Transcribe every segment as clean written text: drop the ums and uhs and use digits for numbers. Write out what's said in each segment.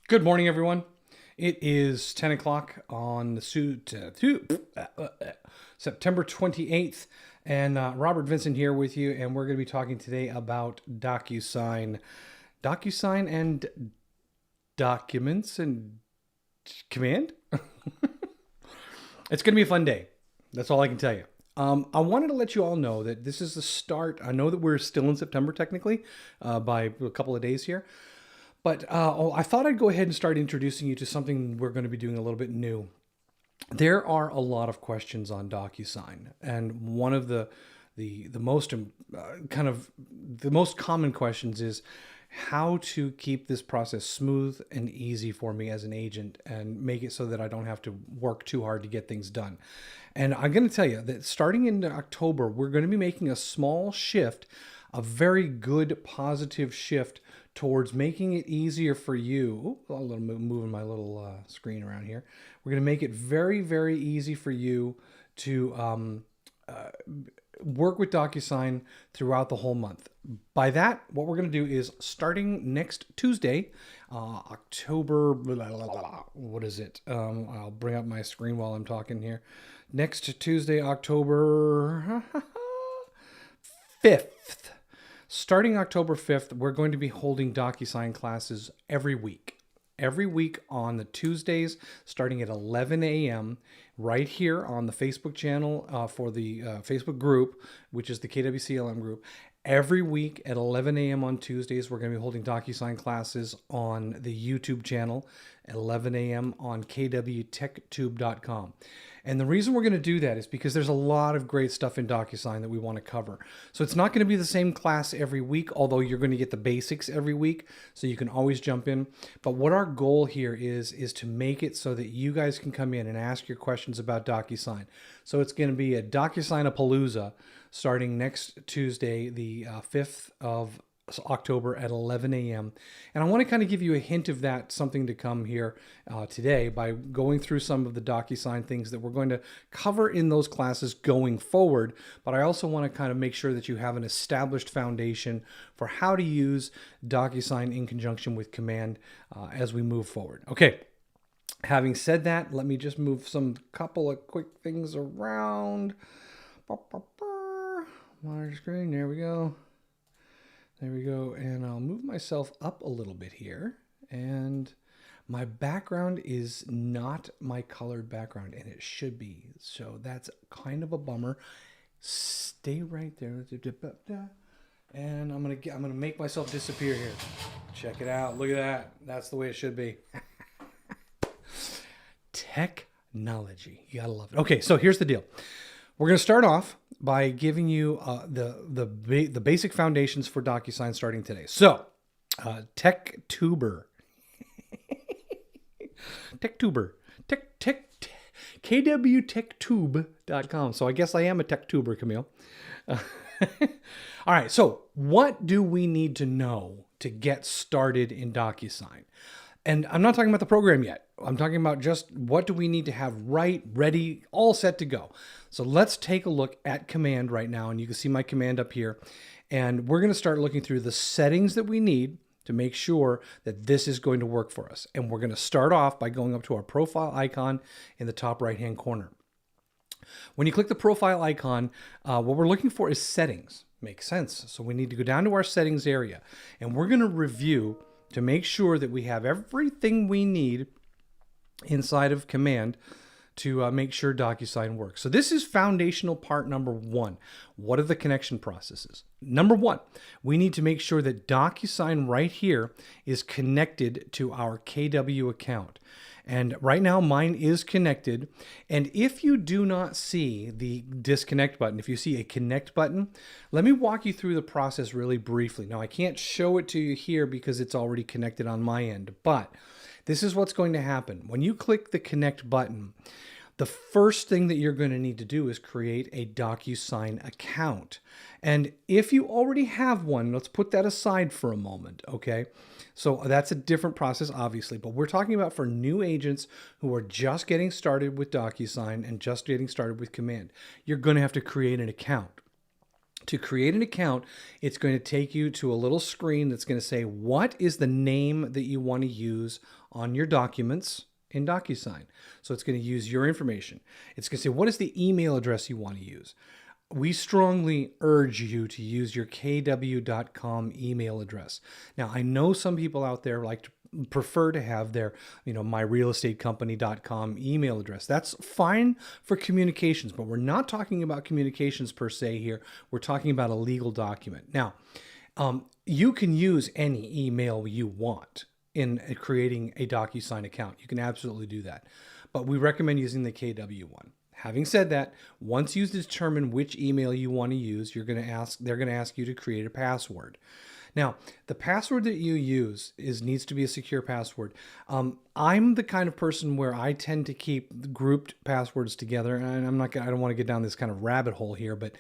Good morning, everyone. It is 10 o'clock on the September 28th, and Robert Vincent here with you, and we're going to be talking today about DocuSign. DocuSign and documents and command. It's going to be a fun day. That's all I can tell you. I wanted to let you all know that this is the start. I know that we're still in September technically by a couple of days here. But I thought I'd go ahead and start introducing you to something we're going to be doing a little bit new. There are a lot of questions on DocuSign, and one of the most the most common questions is how to keep this process smooth and easy for me as an agent and make it so that I don't have to work too hard to get things done. And I'm going to tell you that starting in October, we're going to be making a small shift, a very good positive shift towards making it easier for you. A little moving my little screen around here. We're going to make it very, very easy for you to work with DocuSign throughout the whole month. By that, what we're going to do is starting next Tuesday, October, what is it? I'll bring up my screen while I'm talking here. Next Tuesday, October 5th. Starting October 5th, we're going to be holding DocuSign classes every week. Every week on the Tuesdays, starting at 11 a.m., right here on the Facebook channel for the Facebook group, which is the KWCLM group. Every week at 11 a.m. on Tuesdays, we're going to be holding DocuSign classes on the YouTube channel at 11 a.m. on kwtechtube.com. And the reason we're going to do that is because there's a lot of great stuff in DocuSign that we want to cover. So it's not going to be the same class every week, although you're going to get the basics every week, so you can always jump in. But what our goal here is to make it so that you guys can come in and ask your questions about DocuSign. So it's going to be a DocuSign-a-palooza starting next Tuesday, the 5th of October at 11 a.m. And I want to kind of give you a hint of that, something to come here today by going through some of the DocuSign things that we're going to cover in those classes going forward. But I also want to kind of make sure that you have an established foundation for how to use DocuSign in conjunction with Command as we move forward. Okay. Having said that, let me just move some couple of quick things around. Monitor screen, there we go. There we go, and I'll move myself up a little bit here, and my background is not my colored background, and it should be, so that's kind of a bummer. Stay right there, and I'm gonna make myself disappear here. Check it out, look at that, that's the way it should be. Technology, you gotta love it. Okay, so here's the deal. We're going to start off by giving you the basic foundations for DocuSign starting today. So, TechTuber, kwtechtube.com. So I guess I am a TechTuber, Camille. All right. So what do we need to know to get started in DocuSign? And I'm not talking about the program yet. I'm talking about just what do we need to have right, ready, all set to go. So let's take a look at Command right now. And you can see my command up here. And we're going to start looking through the settings that we need to make sure that this is going to work for us. And we're going to start off by going up to our profile icon in the top right-hand corner. When you click the profile icon, what we're looking for is settings. Makes sense. So we need to go down to our settings area. And we're going to review to make sure that we have everything we need inside of Command to make sure DocuSign works. So this is foundational part number one. What are the connection processes? Number one, we need to make sure that DocuSign right here is connected to our KW account. And right now mine is connected. And if you do not see the disconnect button, if you see a connect button, let me walk you through the process really briefly. Now I can't show it to you here because it's already connected on my end, but this is what's going to happen. When you click the connect button, the first thing that you're going to need to do is create a DocuSign account. And if you already have one, let's put that aside for a moment, okay? So that's a different process, obviously, but we're talking about for new agents who are just getting started with DocuSign and just getting started with Command. You're going to have to create an account. To create an account, it's going to take you to a little screen that's going to say, what is the name that you want to use on your documents in DocuSign? So it's going to use your information. It's going to say, what is the email address you want to use? We strongly urge you to use your kw.com email address. Now, I know some people out there like to prefer to have their, myrealestatecompany.com email address. That's fine for communications, but we're not talking about communications per se here. We're talking about a legal document. Now, you can use any email you want in creating a DocuSign account. You can absolutely do that, but we recommend using the KW one. Having said that, once you determine which email you want to use, they're going to ask you to create a password. Now, the password that you use needs to be a secure password. I'm the kind of person where I tend to keep grouped passwords together, and I don't want to get down this kind of rabbit hole here, but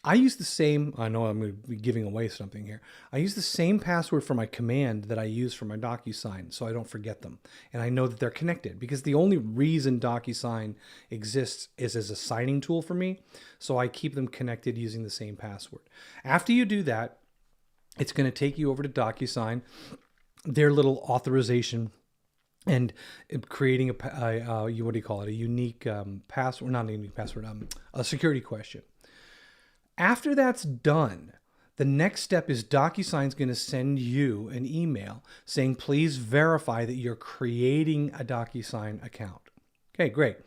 I use the same. I know I'm going to be giving away something here. I use the same password for my command that I use for my DocuSign, so I don't forget them, and I know that they're connected because the only reason DocuSign exists is as a signing tool for me. So I keep them connected using the same password. After you do that, it's going to take you over to DocuSign, their little authorization, and creating a unique password, not a unique password, a security question. After that's done, the next step is DocuSign's going to send you an email saying, please verify that you're creating a DocuSign account. Okay, great.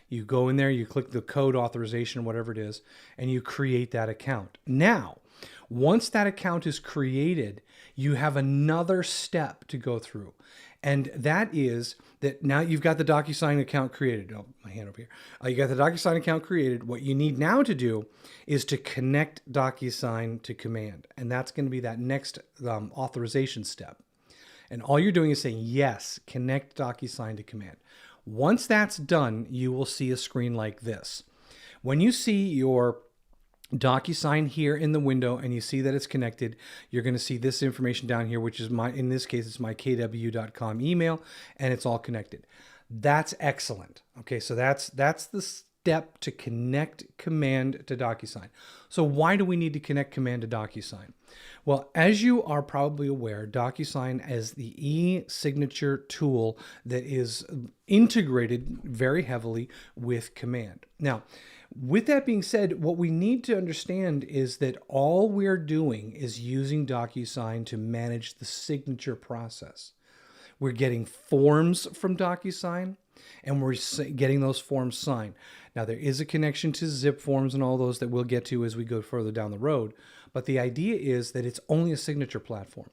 You go in there, you click the code authorization, whatever it is, and you create that account. Now, once that account is created, you have another step to go through. And that is that now you've got the DocuSign account created. Oh, my hand over here. You got the DocuSign account created. What you need now to do is to connect DocuSign to command. And that's going to be that next authorization step. And all you're doing is saying, yes, connect DocuSign to command. Once that's done, you will see a screen like this. When you see your DocuSign here in the window and you see that it's connected, you're going to see this information down here, which is in this case, it's my kw.com email, and it's all connected. That's excellent. Okay, so that's the step to connect command to DocuSign. So why do we need to connect command to DocuSign? Well, as you are probably aware, DocuSign is the e-signature tool that is integrated very heavily with command. Now, with that being said, what we need to understand is that all we're doing is using DocuSign to manage the signature process. We're getting forms from DocuSign, and we're getting those forms signed. Now, there is a connection to zip forms and all those that we'll get to as we go further down the road, but the idea is that it's only a signature platform.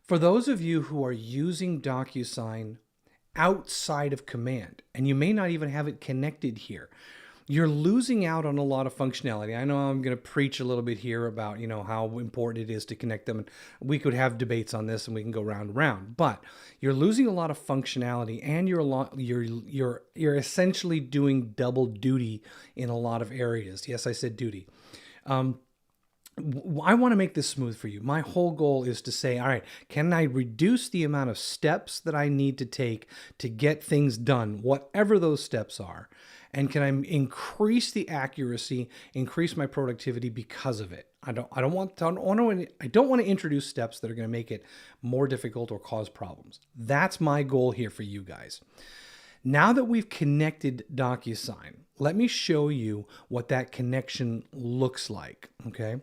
For those of you who are using DocuSign outside of command, and you may not even have it connected here, you're losing out on a lot of functionality. I know I'm going to preach a little bit here about, how important it is to connect them. And we could have debates on this and we can go round and round, but you're losing a lot of functionality, and you're essentially doing double duty in a lot of areas. Yes, I said duty. I want to make this smooth for you. My whole goal is to say, all right, can I reduce the amount of steps that I need to take to get things done, whatever those steps are? And can I increase the accuracy, increase my productivity because of it? I don't want to introduce steps that are going to make it more difficult or cause problems. That's my goal here for you guys. Now that we've connected DocuSign, let me show you what that connection looks like, okay?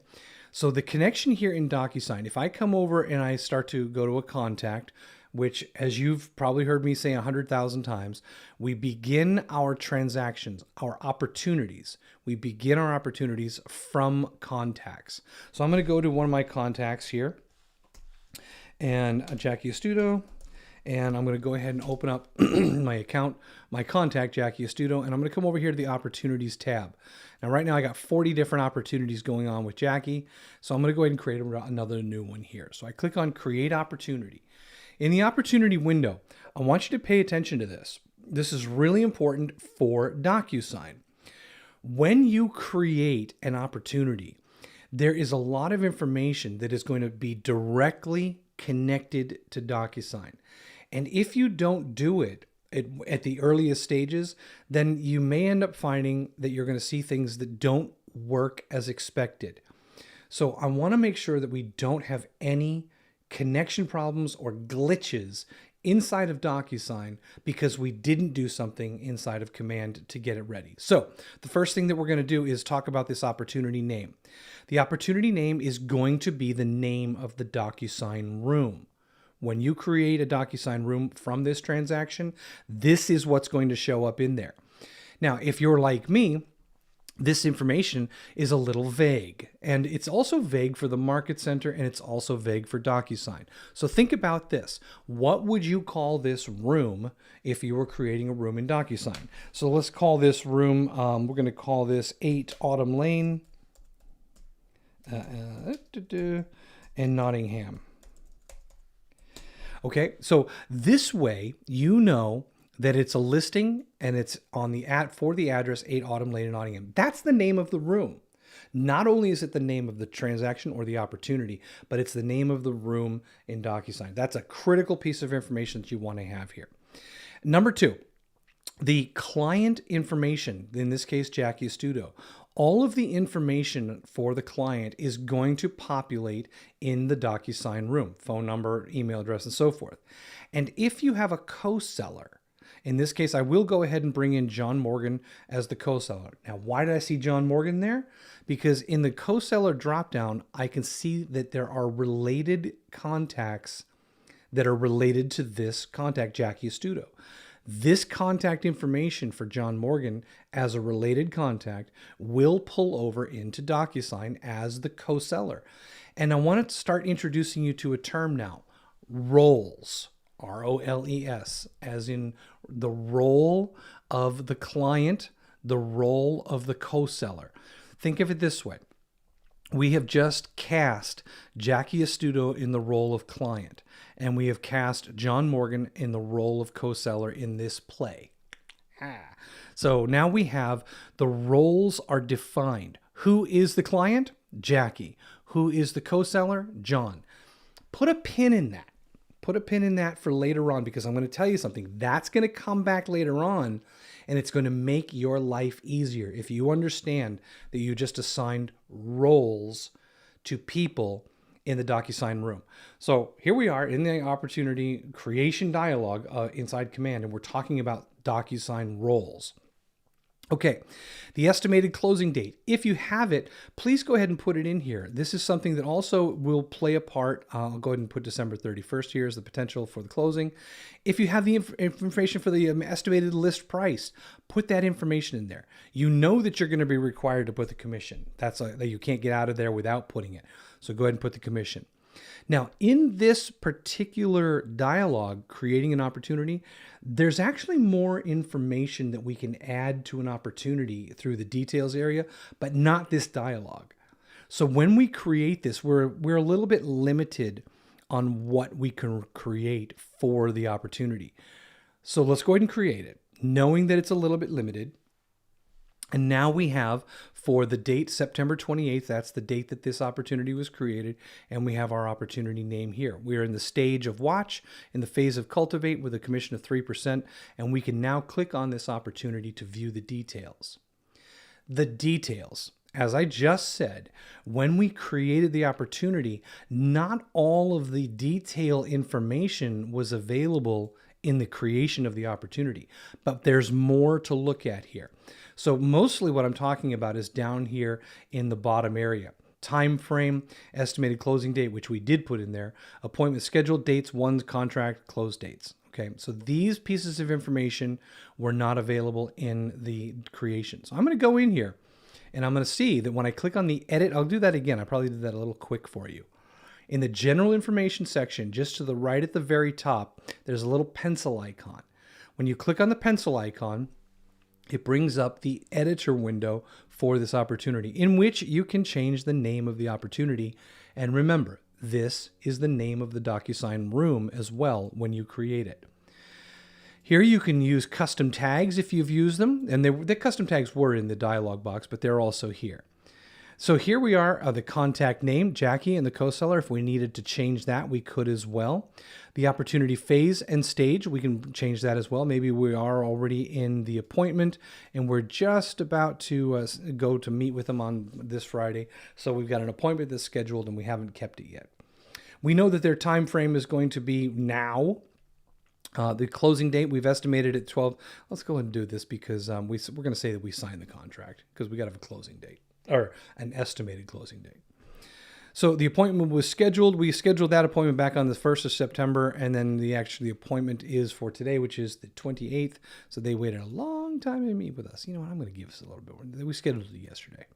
So the connection here in DocuSign, if I come over and I start to go to a contact, which, as you've probably heard me say 100,000 times, we begin our transactions, our opportunities. We begin our opportunities from contacts. So I'm going to go to one of my contacts here, and Jackie Astuto, and I'm going to go ahead and open up my account, my contact, Jackie Astuto, and I'm going to come over here to the Opportunities tab. Now, right now, I got 40 different opportunities going on with Jackie, so I'm going to go ahead and create another new one here. So I click on Create Opportunity. In the opportunity window, I want you to pay attention to this. This is really important for DocuSign. When you create an opportunity, there is a lot of information that is going to be directly connected to DocuSign. And if you don't do it at the earliest stages, then you may end up finding that you're going to see things that don't work as expected. So I want to make sure that we don't have any connection problems or glitches inside of DocuSign because we didn't do something inside of Command to get it ready. So the first thing that we're going to do is talk about this opportunity name. The opportunity name is going to be the name of the DocuSign room. When you create a DocuSign room from this transaction, this is what's going to show up in there. Now, if you're like me, this information is a little vague, and it's also vague for the Market Center, and it's also vague for DocuSign. So think about this. What would you call this room if you were creating a room in DocuSign? So let's call this room, we're going to call this 8 Autumn Lane in Nottingham. Okay, so this way you know that it's a listing and it's on the for the address 8 Autumn Lane in Nottingham. That's the name of the room. Not only is it the name of the transaction or the opportunity, but it's the name of the room in DocuSign. That's a critical piece of information that you want to have here. Number 2, the client information, in this case, Jackie Astuto. All of the information for the client is going to populate in the DocuSign room, phone number, email address, and so forth. And if you have a co-seller, in this case, I will go ahead and bring in John Morgan as the co-seller. Now, why did I see John Morgan there? Because in the co-seller dropdown, I can see that there are related contacts that are related to this contact, Jackie Astuto. This contact information for John Morgan as a related contact will pull over into DocuSign as the co-seller. And I want to start introducing you to a term now, roles. R-O-L-E-S, as in the role of the client, the role of the co-seller. Think of it this way. We have just cast Jackie Astuto in the role of client, and we have cast John Morgan in the role of co-seller in this play. So now we have the roles are defined. Who is the client? Jackie. Who is the co-seller? John. Put a pin in that. Put a pin in that for later on, because I'm going to tell you something. That's going to come back later on, and it's going to make your life easier if you understand that you just assigned roles to people in the DocuSign room. So here we are in the opportunity creation dialog inside Command, and we're talking about DocuSign roles. Okay, the estimated closing date. If you have it, please go ahead and put it in here. This is something that also will play a part. I'll go ahead and put December 31st here as the potential for the closing. If you have the information for the estimated list price, put that information in there. You know that you're going to be required to put the commission. That you can't get out of there without putting it. So go ahead and put the commission. Now, in this particular dialogue, creating an opportunity, there's actually more information that we can add to an opportunity through the details area, but not this dialogue. So when we create this, we're a little bit limited on what we can create for the opportunity. So let's go ahead and create it, knowing that it's a little bit limited. And now we have for the date, September 28th, that's the date that this opportunity was created, and we have our opportunity name here. We're in the stage of watch, in the phase of cultivate with a commission of 3%, and we can now click on this opportunity to view the details. The details, as I just said, when we created the opportunity, not all of the detail information was available in the creation of the opportunity, but there's more to look at here. So mostly what I'm talking about is down here in the bottom area. Time frame, estimated closing date, which we did put in there, appointment scheduled dates, one's contract, close dates. Okay, so these pieces of information were not available in the creation. So I'm going to go in here and I'm going to see that when I click on the edit, I'll do that again. I probably did that a little quick for you. In the general information section, just to the right at the very top, there's a little pencil icon. When you click on the pencil icon, it brings up the editor window for this opportunity in which you can change the name of the opportunity. And remember, this is the name of the DocuSign room as well when you create it. Here you can use custom tags if you've used them. And the custom tags were in the dialog box, but they're also here. So here we are, the contact name, Jackie, and the co-seller. If we needed to change that, we could as well. The opportunity phase and stage, we can change that as well. Maybe we are already in the appointment and we're just about to go to meet with them on this Friday. So we've got an appointment that's scheduled and we haven't kept it yet. We know that their time frame is going to be now. The closing date, we've estimated at 12. Let's go ahead and do this because we're going to say that we signed the contract because we got to have a closing date or an estimated closing date. So the appointment was scheduled. We scheduled that appointment back on the 1st of September, and then the appointment is for today, which is the 28th. So they waited a long time to meet with us. You know what? I'm going to give us a little bit more. We scheduled it yesterday.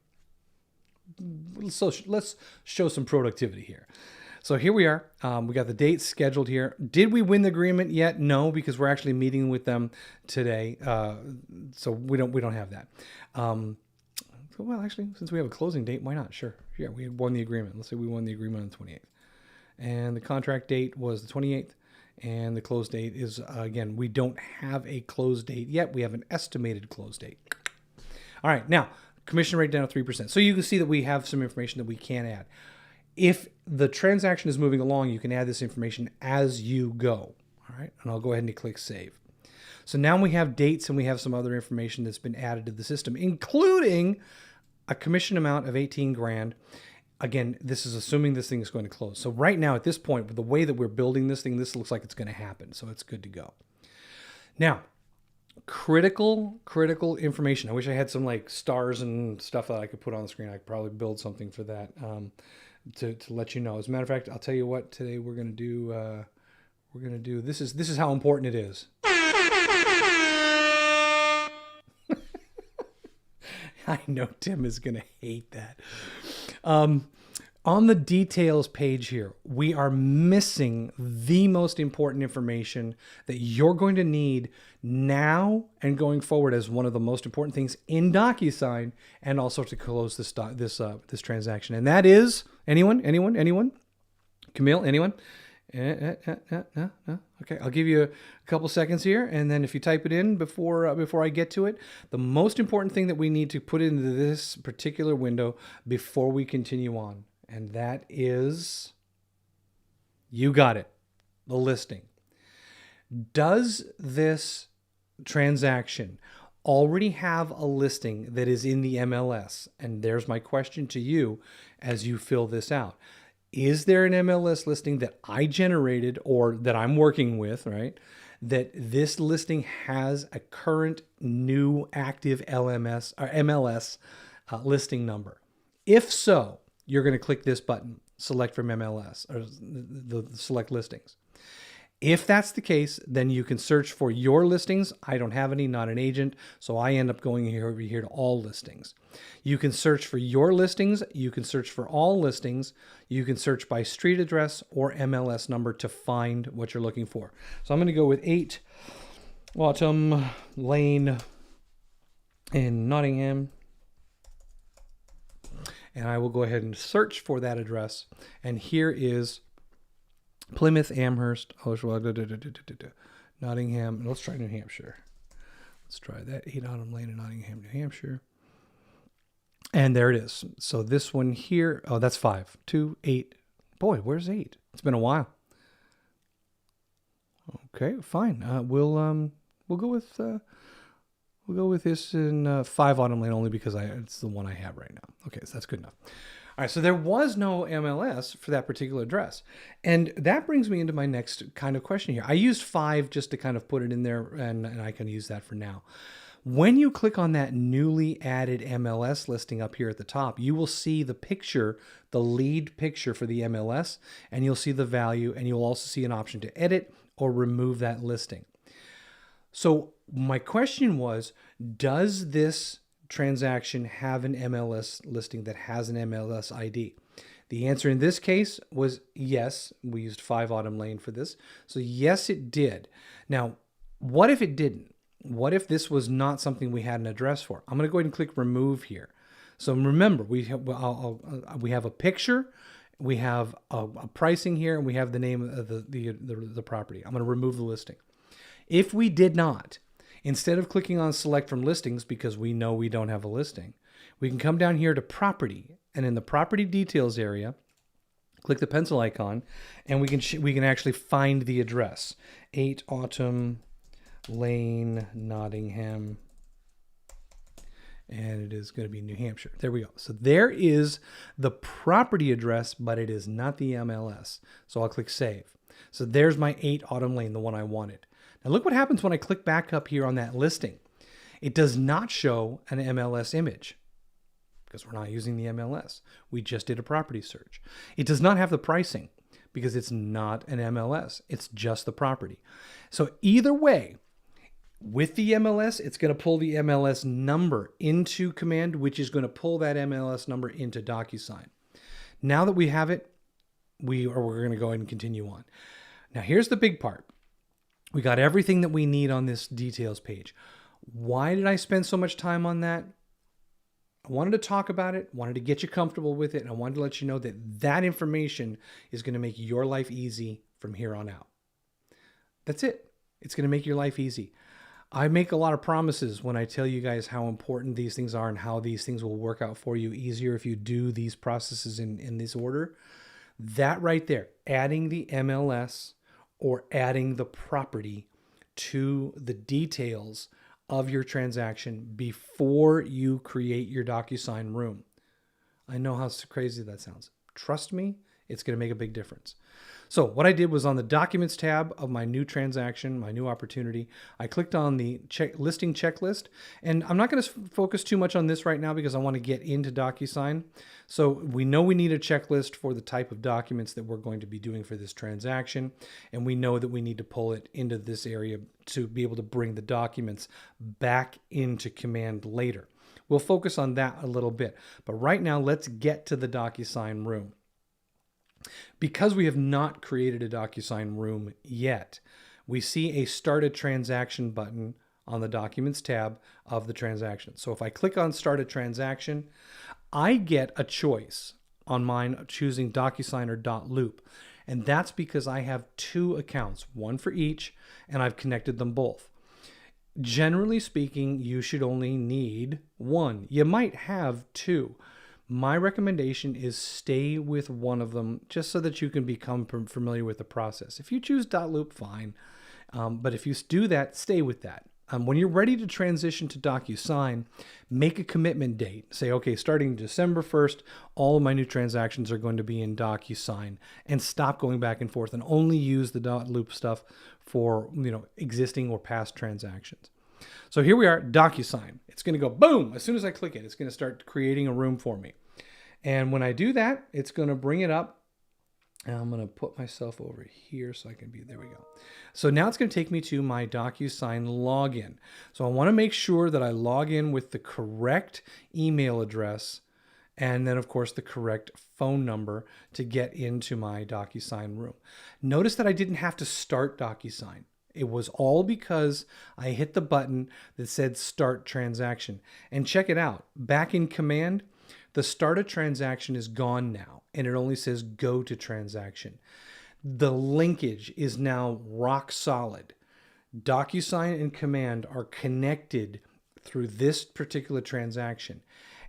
So let's show some productivity here. So here we are. We got the date scheduled here. Did we win the agreement yet? No, because we're actually meeting with them today. So we don't have that. Well, actually, since we have a closing date, why not? Sure. Yeah, we won the agreement. Let's say we won the agreement on the 28th. And the contract date was the 28th. And the close date is, again, we don't have a close date yet. We have an estimated close date. All right. Now, commission rate down to 3%. So you can see that we have some information that we can add. If the transaction is moving along, you can add this information as you go. All right. And I'll go ahead and click save. So now we have dates and we have some other information that's been added to the system, including a commission amount of 18 grand. Again, this is assuming this thing is going to close. So right now at this point, with the way that we're building this thing, this looks like it's going to happen. So it's good to go. Now, critical information. I wish I had some like stars and stuff that I could put on the screen. I could probably build something for that to let you know. As a matter of fact, I'll tell you what today we're going to do. This is how important it is. I know Tim is going to hate that. On the details page here, we are missing the most important information that you're going to need now and going forward as one of the most important things in DocuSign and also to close this transaction. And that is anyone? Camille, anyone? No. Okay, I'll give you a couple seconds here, and then if you type it in before I get to it, the most important thing that we need to put into this particular window before we continue on, and that is, you got it, the listing. Does this transaction already have a listing that is in the MLS? And there's my question to you as you fill this out. Is there an MLS listing that I generated or that I'm working with, right? That this listing has a current new active MLS listing number. If so, you're going to click this button, select from MLS or the select listings. If that's the case, then you can search for your listings. I don't have any, not an agent, so I end up going over here to all listings. You can search for your listings. You can search for all listings. You can search by street address or MLS number to find what you're looking for. So I'm going to go with 8 Autumn Lane in Nottingham. And I will go ahead and search for that address. And here is Plymouth, Amherst, Nottingham. Let's try New Hampshire. Let's try that. 8 Autumn Lane in Nottingham, New Hampshire. And there it is. So this one here, oh, that's 5. 2, 8. Boy, where's 8? It's been a while. Okay, fine. We'll go with this in 5 Autumn Lane only because it's the one I have right now. Okay, so that's good enough. All right, so there was no MLS for that particular address. And that brings me into my next kind of question here. I used 5 just to kind of put it in there, and I can use that for now. When you click on that newly added MLS listing up here at the top, you will see the picture, the lead picture for the MLS, and you'll see the value, and you'll also see an option to edit or remove that listing. So my question was, does this transaction have an MLS listing that has an MLS ID? The answer in this case was yes. We used 5 Autumn Lane for this. So yes, it did. Now, what if it didn't? What if this was not something we had an address for? I'm going to go ahead and click remove here. So remember, we have a picture, we have a pricing here, and we have the name of the property. I'm going to remove the listing. If we did not, instead of clicking on select from listings because we know we don't have a listing, we can come down here to property and in the property details area, click the pencil icon, and we can actually find the address. 8 Autumn Lane, Nottingham, and it is going to be New Hampshire. There we go. So there is the property address, but it is not the MLS. So I'll click Save. So there's my 8 Autumn Lane, the one I wanted. Now look what happens when I click back up here on that listing. It does not show an MLS image because we're not using the MLS. We just did a property search. It does not have the pricing because it's not an MLS. It's just the property. So either way, with the MLS, it's going to pull the MLS number into Command, which is going to pull that MLS number into DocuSign. Now that we have it, we're going to go ahead and continue on. Now here's the big part. We got everything that we need on this details page. Why did I spend so much time on that? I wanted to talk about it, wanted to get you comfortable with it, and I wanted to let you know that that information is going to make your life easy from here on out. That's it. It's going to make your life easy. I make a lot of promises when I tell you guys how important these things are and how these things will work out for you easier if you do these processes in this order. That right there, adding the MLS or adding the property to the details of your transaction before you create your DocuSign room. I know how crazy that sounds. Trust me, it's going to make a big difference. So what I did was on the Documents tab of my new transaction, my new opportunity, I clicked on the listing checklist. And I'm not going to focus too much on this right now because I want to get into DocuSign. So we know we need a checklist for the type of documents that we're going to be doing for this transaction. And we know that we need to pull it into this area to be able to bring the documents back into Command later. We'll focus on that a little bit. But right now, let's get to the DocuSign room. Because we have not created a DocuSign room yet, we see a Start a Transaction button on the Documents tab of the transaction. So if I click on Start a Transaction, I get a choice on mine choosing DocuSign or .loop. And that's because I have 2 accounts, one for each, and I've connected them both. Generally speaking, you should only need 1. You might have 2. My recommendation is stay with one of them just so that you can become familiar with the process. If you choose .loop, fine. But if you do that, stay with that. When you're ready to transition to DocuSign, make a commitment date. Say, okay, starting December 1st, all of my new transactions are going to be in DocuSign, and stop going back and forth and only use the .loop stuff for, existing or past transactions. So here we are, DocuSign. It's going to go boom. As soon as I click it, it's going to start creating a room for me. And when I do that, it's going to bring it up. And I'm going to put myself over here so I can be, there we go. So now it's going to take me to my DocuSign login. So I want to make sure that I log in with the correct email address and then, of course, the correct phone number to get into my DocuSign room. Notice that I didn't have to start DocuSign. It was all because I hit the button that said Start Transaction. And check it out. Back in Command, the Start a Transaction is gone now, and it only says Go to Transaction. The linkage is now rock solid. DocuSign and Command are connected through this particular transaction.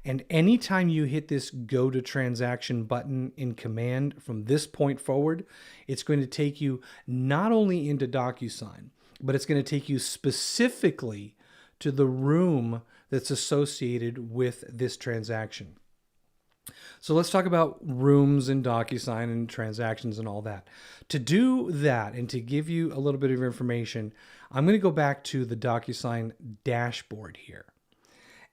And anytime you hit this Go to Transaction button in Command from this point forward, it's going to take you not only into DocuSign, but it's going to take you specifically to the room that's associated with this transaction. So let's talk about rooms in DocuSign and transactions and all that. To do that and to give you a little bit of information, I'm going to go back to the DocuSign dashboard here.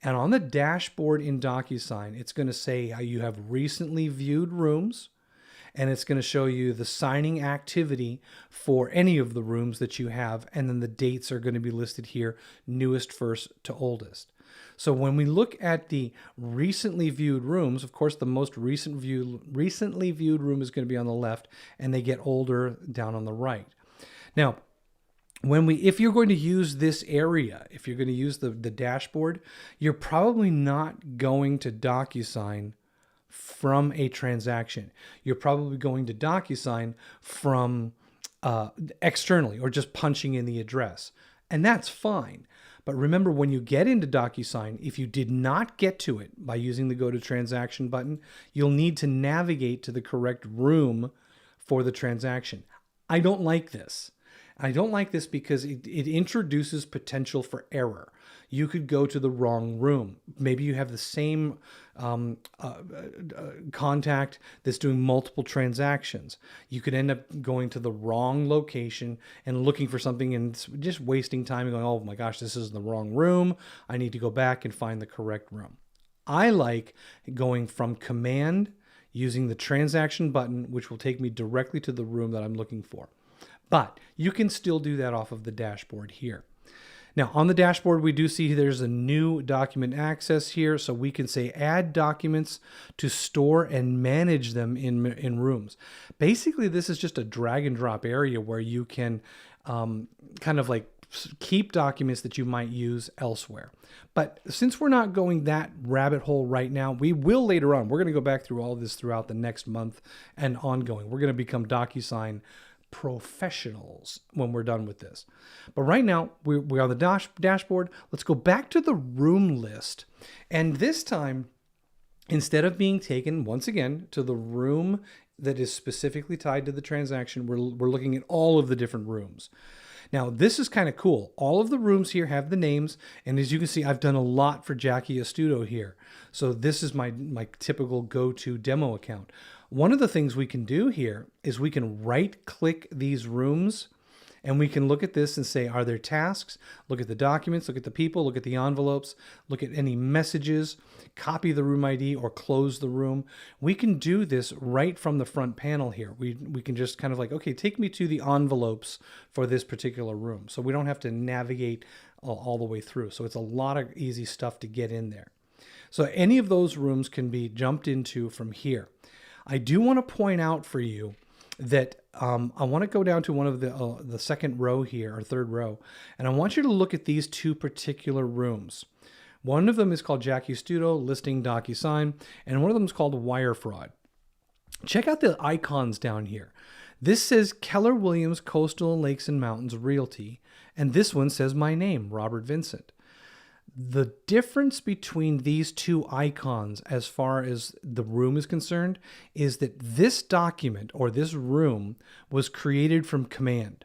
And on the dashboard in DocuSign, it's going to say how you have recently viewed rooms, and it's going to show you the signing activity for any of the rooms that you have, and then the dates are going to be listed here, newest first to oldest. So when we look at the recently viewed rooms, of course, the most recently viewed room is going to be on the left, and they get older down on the right. Now, if you're going to use this area, if you're going to use the dashboard, you're probably not going to DocuSign from a transaction. You're probably going to DocuSign from externally or just punching in the address. And that's fine. But remember, when you get into DocuSign, if you did not get to it by using the Go to Transaction button, you'll need to navigate to the correct room for the transaction. I don't like this. I don't like this because it introduces potential for error. You could go to the wrong room. Maybe you have the same contact that's doing multiple transactions. You could end up going to the wrong location and looking for something and just wasting time and going, oh my gosh, this is the wrong room. I need to go back and find the correct room. I like going from Command using the transaction button, which will take me directly to the room that I'm looking for. But you can still do that off of the dashboard here. Now on the dashboard, we do see there's a new document access here. So we can say add documents to store and manage them in rooms. Basically, this is just a drag and drop area where you can kind of like keep documents that you might use elsewhere. But since we're not going that rabbit hole right now, we will later on. We're going to go back through all of this throughout the next month and ongoing. We're going to become DocuSign professionals when we're done with this. But right now, we're on the dashboard. Let's go back to the room list. And this time, instead of being taken, once again, to the room that is specifically tied to the transaction, we're looking at all of the different rooms. Now, this is kind of cool. All of the rooms here have the names. And as you can see, I've done a lot for Jackie Astuto here. So this is my typical go-to demo account. One of the things we can do here is we can right-click these rooms and we can look at this and say, are there tasks? Look at the documents, look at the people, look at the envelopes, look at any messages, copy the room ID or close the room. We can do this right from the front panel here. We can just kind of like, okay, take me to the envelopes for this particular room. So we don't have to navigate all the way through. So it's a lot of easy stuff to get in there. So any of those rooms can be jumped into from here. I do want to point out for you that I want to go down to one of the second row here, or third row, and I want you to look at these two particular rooms. One of them is called Jackie Astuto, Listing DocuSign, and one of them is called Wire Fraud. Check out the icons down here. This says Keller Williams Coastal Lakes and Mountains Realty, and this one says my name, Robert Vincent. The difference between these two icons as far as the room is concerned is that this document or this room was created from Command.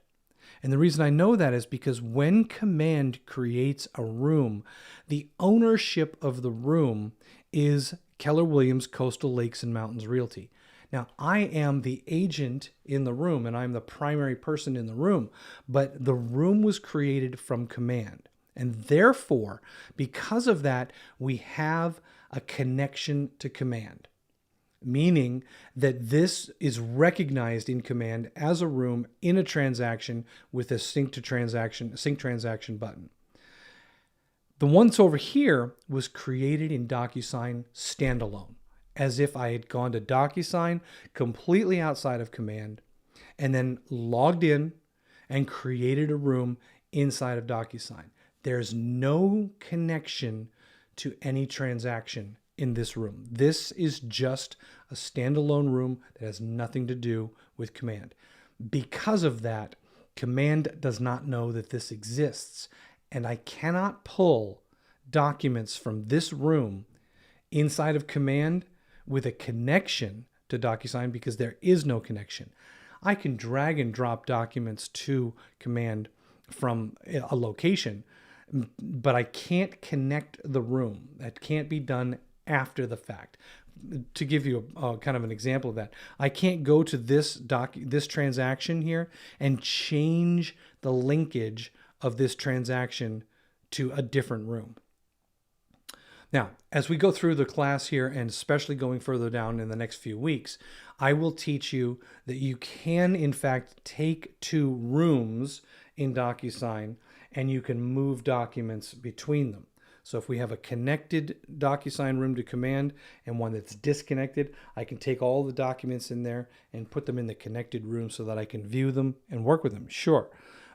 And the reason I know that is because when Command creates a room, the ownership of the room is Keller Williams Coastal Lakes and Mountains Realty. Now, I am the agent in the room and I'm the primary person in the room, but the room was created from Command. And therefore, because of that, we have a connection to Command, meaning that this is recognized in Command as a room in a transaction with a sync transaction button. The one that's over here was created in DocuSign standalone, as if I had gone to DocuSign completely outside of Command and then logged in and created a room inside of DocuSign. There's no connection to any transaction in this room. This is just a standalone room that has nothing to do with Command. Because of that, Command does not know that this exists, and I cannot pull documents from this room inside of Command with a connection to DocuSign because there is no connection. I can drag and drop documents to Command from a location, but I can't connect the room. That can't be done after the fact. To give you a kind of an example of that, I can't go to this transaction here and change the linkage of this transaction to a different room. Now, as we go through the class here, and especially going further down in the next few weeks, I will teach you that you can, in fact, take two rooms in DocuSign and you can move documents between them. So if we have a connected DocuSign room to Command and one that's disconnected, I can take all the documents in there and put them in the connected room so that I can view them and work with them. Sure.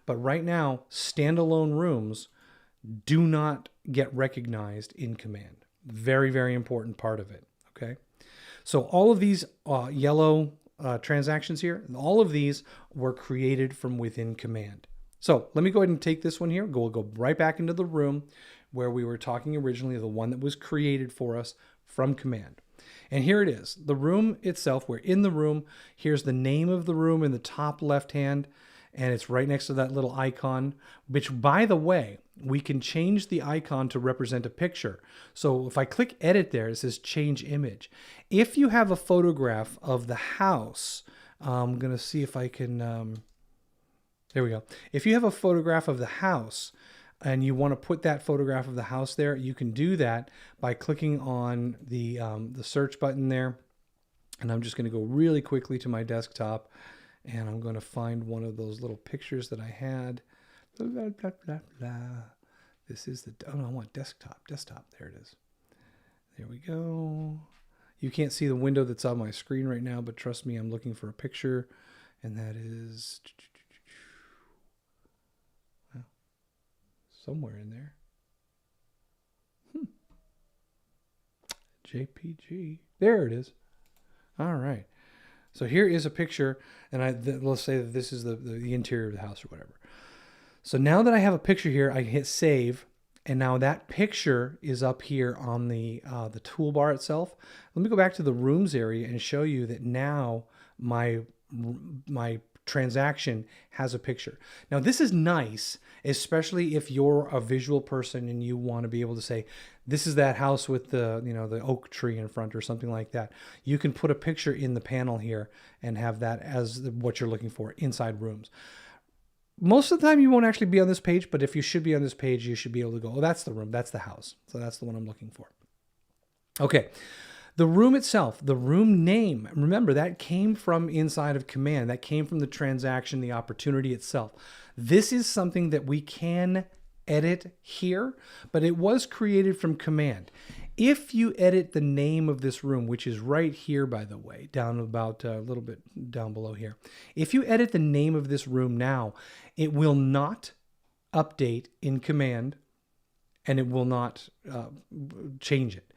But right now, standalone rooms do not get recognized in Command. Very, very important part of it. Okay. So all of these yellow transactions here, all of these were created from within Command. So let me go ahead and take this one here. We'll go right back into the room where we were talking originally, the one that was created for us from command. And here it is, the room itself. We're in the room. Here's the name of the room in the top left hand, and it's right next to that little icon, which, by the way, we can change the icon to represent a picture. So if I click edit there, it says change image. If you have a photograph of the house, I'm going to see if I can, there we go. If you have a photograph of the house, and you want to put that photograph of the house there, you can do that by clicking on the search button there. And I'm just going to go really quickly to my desktop, and I'm going to find one of those little pictures that I had. Blah, blah, blah, blah. This is the, oh no, I want desktop. There it is. There we go. You can't see the window that's on my screen right now, but trust me, I'm looking for a picture, and that is somewhere in there. JPG. There it is. All right. So here is a picture, and let's say that this is the interior of the house or whatever. So now that I have a picture here, I hit save, and now that picture is up here on the toolbar itself. Let me go back to the rooms area and show you that now my transaction has a picture. Now this is nice, especially if you're a visual person and you want to be able to say, this is that house with the, the oak tree in front or something like that. You can put a picture in the panel here and have that as what you're looking for inside rooms. Most of the time you won't actually be on this page, but if you should be on this page, you should be able to go, oh, that's the room, that's the house. So that's the one I'm looking for. Okay. The room itself, the room name, remember that came from inside of command. That came from the transaction, the opportunity itself. This is something that we can edit here, but it was created from command. If you edit the name of this room, which is right here, by the way, down about a little bit down below here. If you edit the name of this room now, it will not update in command, and it will not change it.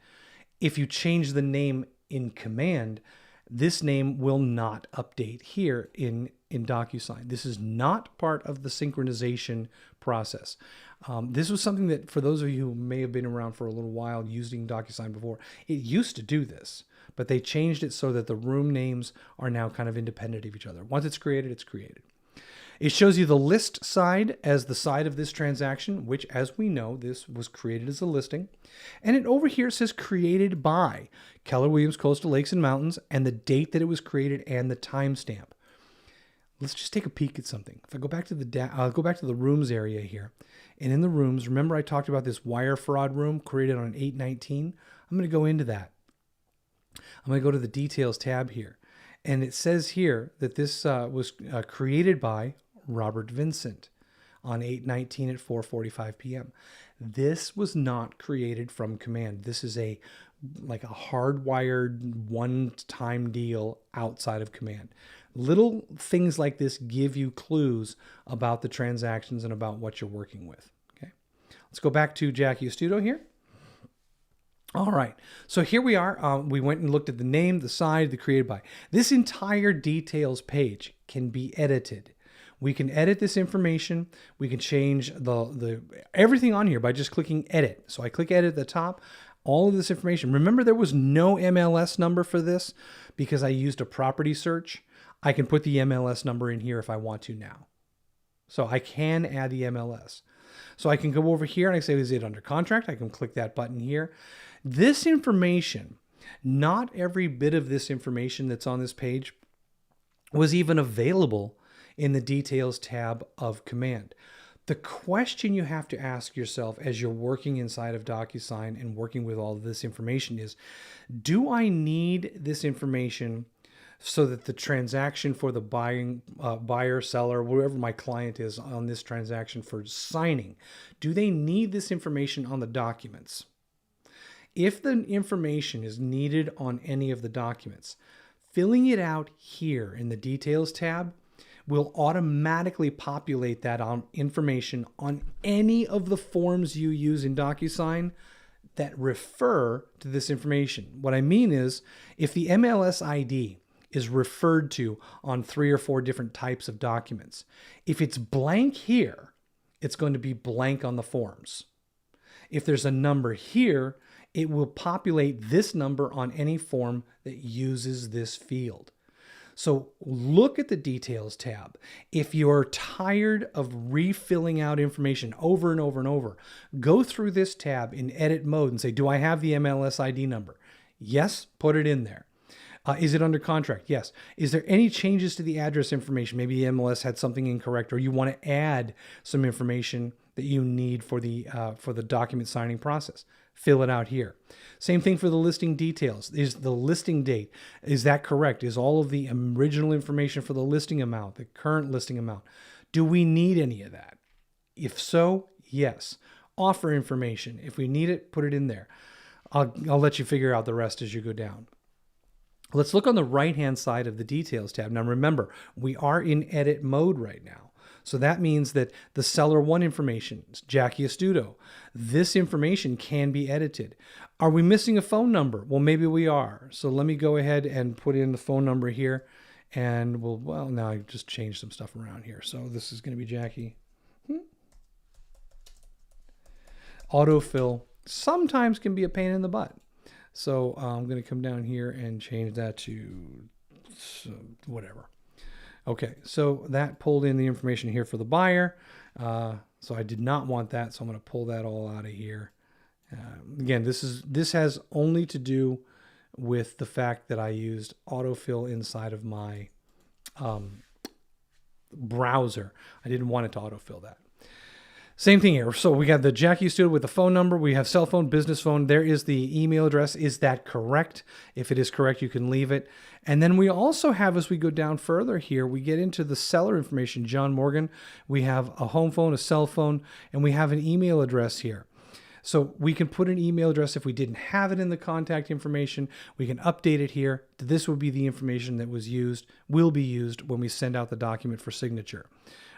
If you change the name in command, this name will not update here in DocuSign. This is not part of the synchronization process. This was something that, for those of you who may have been around for a little while using DocuSign before, it used to do this, but they changed it so that the room names are now kind of independent of each other. Once it's created, it's created. It shows you the list side as the side of this transaction, which, as we know, this was created as a listing. And it over here says created by Keller Williams Coastal Lakes and Mountains, and the date that it was created and the timestamp. Let's just take a peek at something. If I go back to I'll go back to the rooms area here. And in the rooms, remember I talked about this wire fraud room created on 8/19? I'm going to go into that. I'm going to go to the details tab here. And it says here that this was created by Robert Vincent on 8/19 at 4:45 p.m. This was not created from command. This is like a hardwired one-time deal outside of command. Little things like this give you clues about the transactions and about what you're working with. Okay, let's go back to Jackie Studio here. All right, so here we are. We went and looked at the name, the side, the created by. This entire details page can be edited. We can edit this information. We can change the everything on here by just clicking edit. So I click edit at the top, all of this information. Remember, there was no MLS number for this because I used a property search. I can put the MLS number in here if I want to now. So I can add the MLS. So I can go over here and I say, is it under contract? I can click that button here. This information, not every bit of this information that's on this page was even available in the details tab of command. The question you have to ask yourself as you're working inside of DocuSign and working with all of this information is, do I need this information so that the transaction for the buyer, seller, whoever my client is on this transaction for signing, do they need this information on the documents? If the information is needed on any of the documents, filling it out here in the details tab will automatically populate that information on any of the forms you use in DocuSign that refer to this information. What I mean is, if the MLS ID is referred to on 3 or 4 different types of documents. If it's blank here, it's going to be blank on the forms. If there's a number here, it will populate this number on any form that uses this field. So look at the Details tab. If you're tired of refilling out information over and over and over, go through this tab in edit mode and say, do I have the MLS ID number? Yes, put it in there. Is it under contract? Yes. Is there any changes to the address information? Maybe the MLS had something incorrect, or you want to add some information that you need for the document signing process. Fill it out here. Same thing for the listing details. Is the listing date, is that correct? Is all of the original information for the listing amount, the current listing amount? Do we need any of that? If so, yes. Offer information. If we need it, put it in there. I'll let you figure out the rest as you go down. Let's look on the right-hand side of the Details tab. Now remember, we are in edit mode right now. So that means that the seller one information, Jackie Astuto, this information can be edited. Are we missing a phone number? Well, maybe we are. So let me go ahead and put in the phone number here, and well, now I just changed some stuff around here. So this is going to be Jackie. Autofill sometimes can be a pain in the butt. So I'm going to come down here and change that to whatever. Okay, so that pulled in the information here for the buyer. So I did not want that, so I'm going to pull that all out of here. Again, this has only to do with the fact that I used autofill inside of my browser. I didn't want it to autofill that. Same thing here. So we got the Jackie Studio with the phone number. We have cell phone, business phone. There is the email address. Is that correct? If it is correct, you can leave it. And then we also have, as we go down further here, we get into the seller information, John Morgan. We have a home phone, a cell phone, and we have an email address here. So we can put an email address if we didn't have it in the contact information. We can update it here. This would be the information that will be used when we send out the document for signature.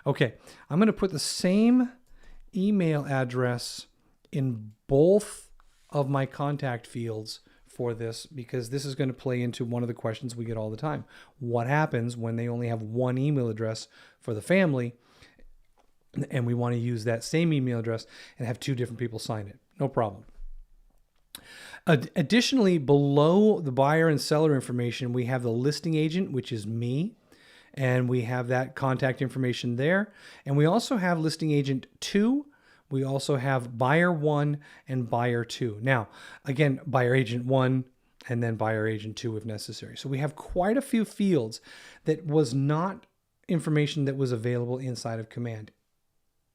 Okay, I'm going to put the same email address in both of my contact fields for this, because this is going to play into one of the questions we get all the time. What happens when they only have one email address for the family and we want to use that same email address and have 2 different people sign it? No problem. Additionally, below the buyer and seller information, we have the listing agent, which is me. And we have that contact information there. And we also have listing agent 2. We also have buyer 1 and buyer 2. Now, again, buyer agent 1 and then buyer agent 2 if necessary. So we have quite a few fields that was not information that was available inside of Command.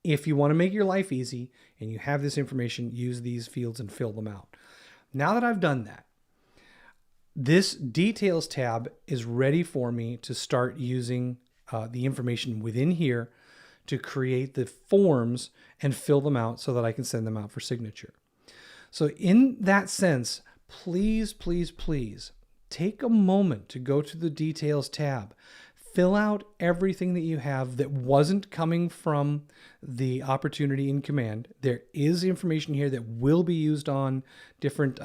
If you want to make your life easy and you have this information, use these fields and fill them out. Now that I've done that, this Details tab is ready for me to start using the information within here to create the forms and fill them out so that I can send them out for signature. So in that sense, please, please, please take a moment to go to the Details tab. Fill out everything that you have that wasn't coming from the opportunity in Command. There is information here that will be used on different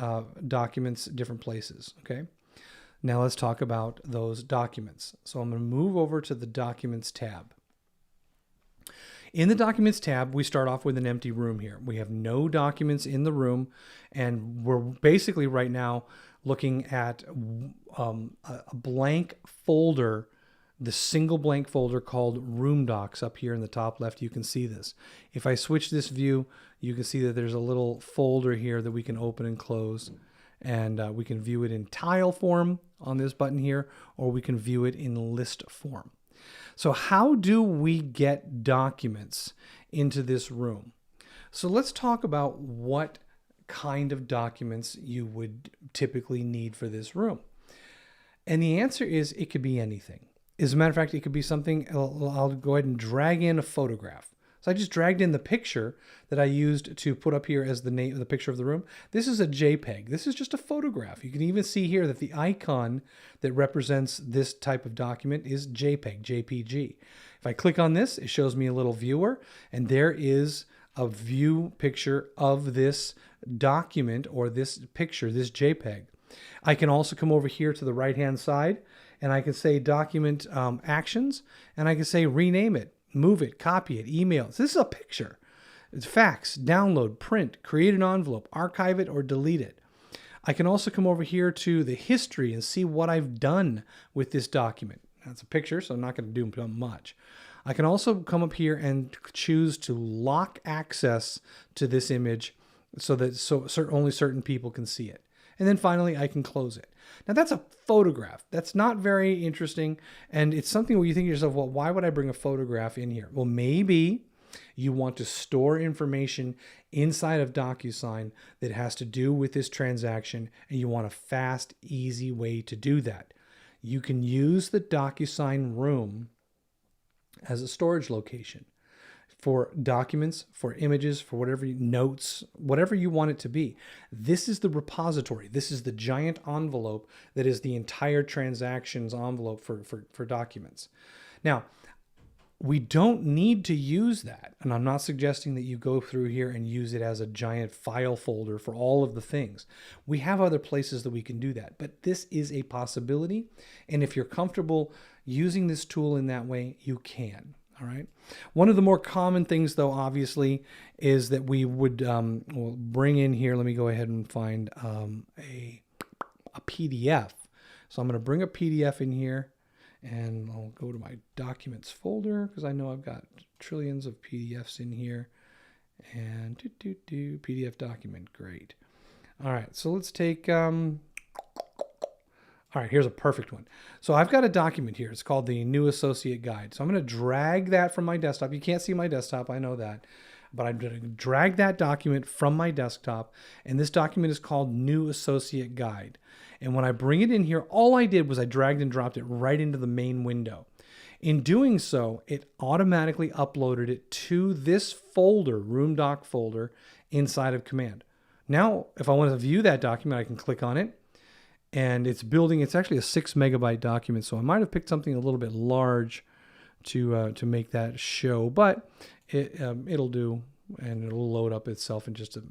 documents, different places, okay? Now let's talk about those documents. So I'm going to move over to the Documents tab. In the Documents tab, we start off with an empty room here. We have no documents in the room, and we're basically right now looking at a blank folder, the single blank folder called Room Docs up here in the top left. You can see this. If I switch this view, you can see that there's a little folder here that we can open and close, and we can view it in tile form on this button here, or we can view it in list form. So how do we get documents into this room? So let's talk about what kind of documents you would typically need for this room. And the answer is it could be anything. As a matter of fact, it could be something. I'll go ahead and drag in a photograph. So I just dragged in the picture that I used to put up here as the name of the picture of the room. This is a JPEG. This is just a photograph. You can even see here that the icon that represents this type of document is JPEG, JPG. If I click on this, it shows me a little viewer, and there is a view picture of this document or this picture, this JPEG. I can also come over here to the right-hand side and I can say document actions, and I can say rename it, move it, copy it, email. So this is a picture. It's fax, download, print, create an envelope, archive it, or delete it. I can also come over here to the history and see what I've done with this document. That's a picture, so I'm not going to do much. I can also come up here and choose to lock access to this image so that only certain people can see it. And then finally, I can close it. Now that's a photograph. That's not very interesting. And it's something where you think to yourself, well, why would I bring a photograph in here? Well, maybe you want to store information inside of DocuSign that has to do with this transaction, and you want a fast, easy way to do that. You can use the DocuSign room as a storage location for documents, for images, for whatever notes, whatever you want it to be. This is the repository. This is the giant envelope that is the entire transactions envelope for documents. Now, we don't need to use that. And I'm not suggesting that you go through here and use it as a giant file folder for all of the things. We have other places that we can do that, but this is a possibility. And if you're comfortable using this tool in that way, you can. All right. One of the more common things, though, obviously, is that we would we'll bring in here. Let me go ahead and find a PDF. So I'm going to bring a PDF in here, and I'll go to my documents folder because I know I've got trillions of PDFs in here. And PDF document. Great. All right. So let's take. All right, here's a perfect one. So I've got a document here. It's called the New Associate Guide. So I'm going to drag that from my desktop. You can't see my desktop, I know that. But I'm going to drag that document from my desktop. And this document is called New Associate Guide. And when I bring it in here, all I did was I dragged and dropped it right into the main window. In doing so, it automatically uploaded it to this folder, Room Doc folder, inside of Command. Now, if I want to view that document, I can click on it. And it's building. It's actually a 6 megabyte document, so I might have picked something a little bit large to make that show, but it'll do, and it'll load up itself in just a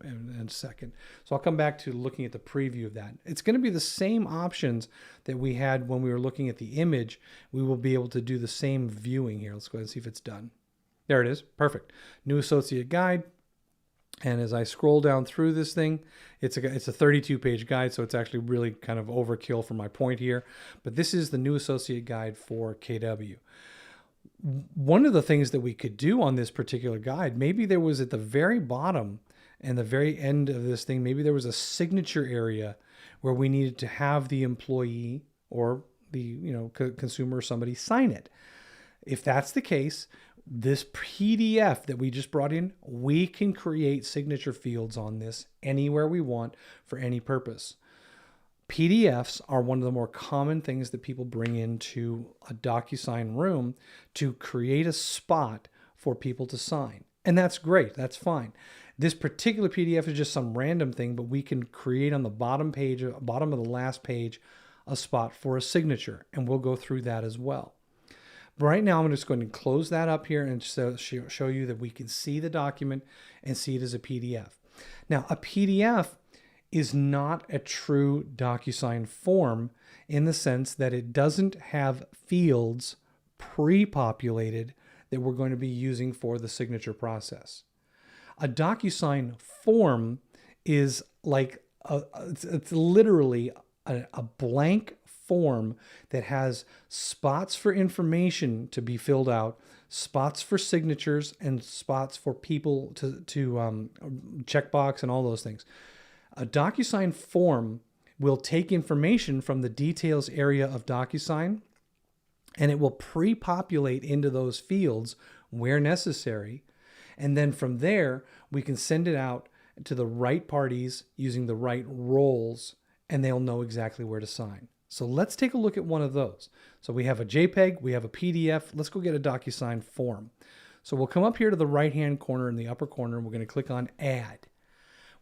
second. So I'll come back to looking at the preview of that. It's going to be the same options that we had when we were looking at the image. We will be able to do the same viewing here. Let's go ahead and see if it's done. There it is. Perfect. New Associate Guide. And as I scroll down through this thing, it's a 32-page guide, so it's actually really kind of overkill for my point here. But this is the New Associate Guide for KW. One of the things that we could do on this particular guide, maybe there was at the very bottom and the very end of this thing, maybe there was a signature area where we needed to have the employee or the consumer or somebody sign it. If that's the case, this PDF that we just brought in, we can create signature fields on this anywhere we want for any purpose. PDFs are one of the more common things that people bring into a DocuSign room to create a spot for people to sign. And that's great. That's fine. This particular PDF is just some random thing, but we can create on the bottom page, bottom of the last page, a spot for a signature. And we'll go through that as well. Right now, I'm just going to close that up here and show you that we can see the document and see it as a PDF. Now, a PDF is not a true DocuSign form in the sense that it doesn't have fields pre-populated that we're going to be using for the signature process. A DocuSign form is like, it's literally a blank form that has spots for information to be filled out, spots for signatures, and spots for people to checkbox and all those things. A DocuSign form will take information from the details area of DocuSign, and it will pre-populate into those fields where necessary. And then from there, we can send it out to the right parties using the right roles, and they'll know exactly where to sign. So let's take a look at one of those. So we have a JPEG, we have a PDF. Let's go get a DocuSign form. So we'll come up here to the right-hand corner in the upper corner, and we're going to click on Add.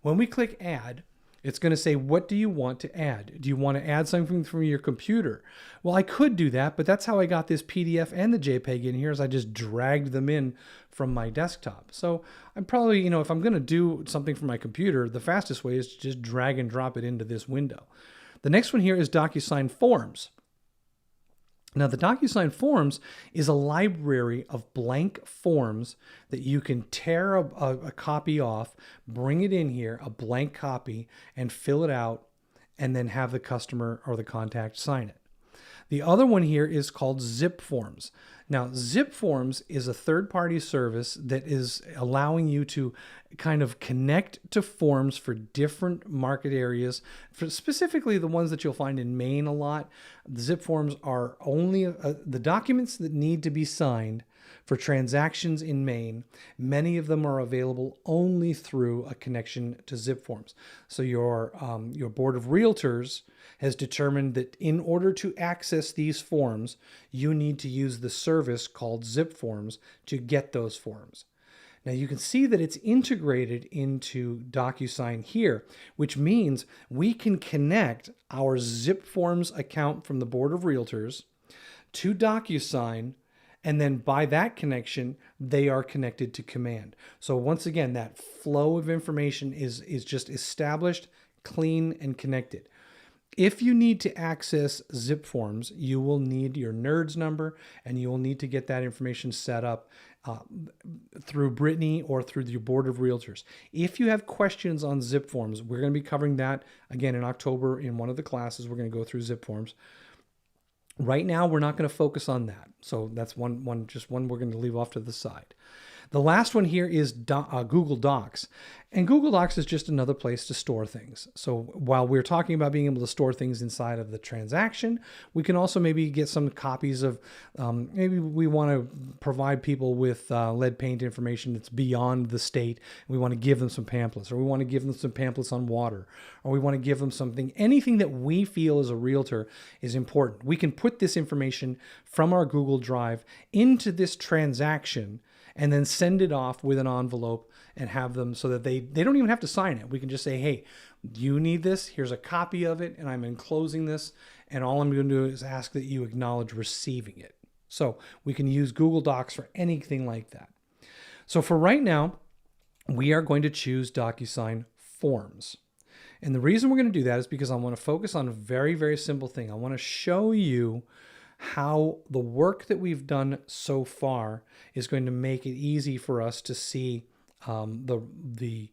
When we click Add, it's going to say, what do you want to add? Do you want to add something from your computer? Well, I could do that, but that's how I got this PDF and the JPEG in here, is I just dragged them in from my desktop. So I'm probably, if I'm going to do something from my computer, the fastest way is to just drag and drop it into this window. The next one here is DocuSign Forms. Now, the DocuSign Forms is a library of blank forms that you can tear a copy off, bring it in here, a blank copy, and fill it out, and then have the customer or the contact sign it. The other one here is called Zip Forms. Now, Zip Forms is a third-party service that is allowing you to kind of connect to forms for different market areas, for specifically the ones that you'll find in Maine a lot. The Zip Forms are only the documents that need to be signed for transactions in Maine. Many of them are available only through a connection to Zip Forms. So your board of realtors has determined that in order to access these forms, you need to use the service called Zip Forms to get those forms. Now you can see that it's integrated into DocuSign here, which means we can connect our Zip Forms account from the board of realtors to DocuSign, and then by that connection, they are connected to Command. So once again, that flow of information is just established, clean, and connected. If you need to access Zip Forms, you will need your NERDS number, and you will need to get that information set up through Brittany or through your board of realtors. If you have questions on Zip Forms, we're going to be covering that again in October in one of the classes. We're going to go through Zip Forms. Right now, we're not going to focus on that. So that's one we're going to leave off to the side. The last one here is Google Docs. And Google Docs is just another place to store things. So while we're talking about being able to store things inside of the transaction, we can also maybe get some copies of, maybe we want to provide people with lead paint information that's beyond the state. We want to give them some pamphlets, or we want to give them some pamphlets on water, or we want to give them something, anything that we feel as a realtor is important. We can put this information from our Google Drive into this transaction and then send it off with an envelope and have them so that they don't even have to sign it. We can just say, hey, you need this? Here's a copy of it, and I'm enclosing this, and all I'm going to do is ask that you acknowledge receiving it. So we can use Google Docs for anything like that. So for right now, we are going to choose DocuSign Forms. And the reason we're going to do that is because I want to focus on a very, very simple thing. I want to show you how the work that we've done so far is going to make it easy for us to see the